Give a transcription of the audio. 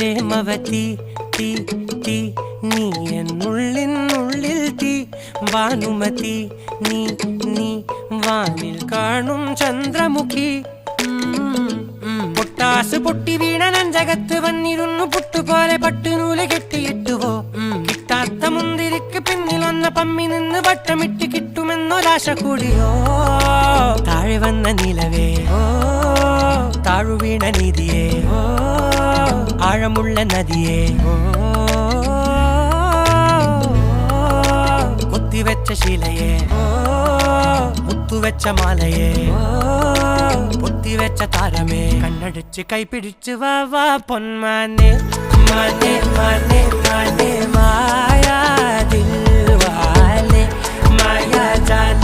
പ്രേമവതി തീ തീ നീ എന്നുള്ളിൽ തീ ഭാനുമതി നീ നീ വാനിൽ കാണും ചന്ദ്രമുഖി പൊട്ടാസ് പൊട്ടി വീണ നെഞ്ചകത്ത് വന്നിരുന്നു പുട്ടുപോലെ പട്ടുനൂല് കെട്ടിയിട്ടുവോ കിട്ടാത്ത മുന്തിരിക്ക് പിന്നിൽ വന്ന പമ്മി നിന്ന് വട്ടമിട്ട് കിട്ടുമെന്നൊരാശ കൂടിയോ താഴെ വന്ന നിലവേ താഴു വീണ നിധിയേ ആഴമുള്ള നദിയേ കൊത്തിവെച്ച ശിലയേ മുത്തുവെച്ച മാലയേ പൊത്തിവെച്ച താരമേ കണ്ണടിച്ച് കൈപിടിച്ച് വാ വാ പൊന്മാനെ മാനെ മാനെ മാനെ മായാ ദിൽവാലെ മായാ ജാല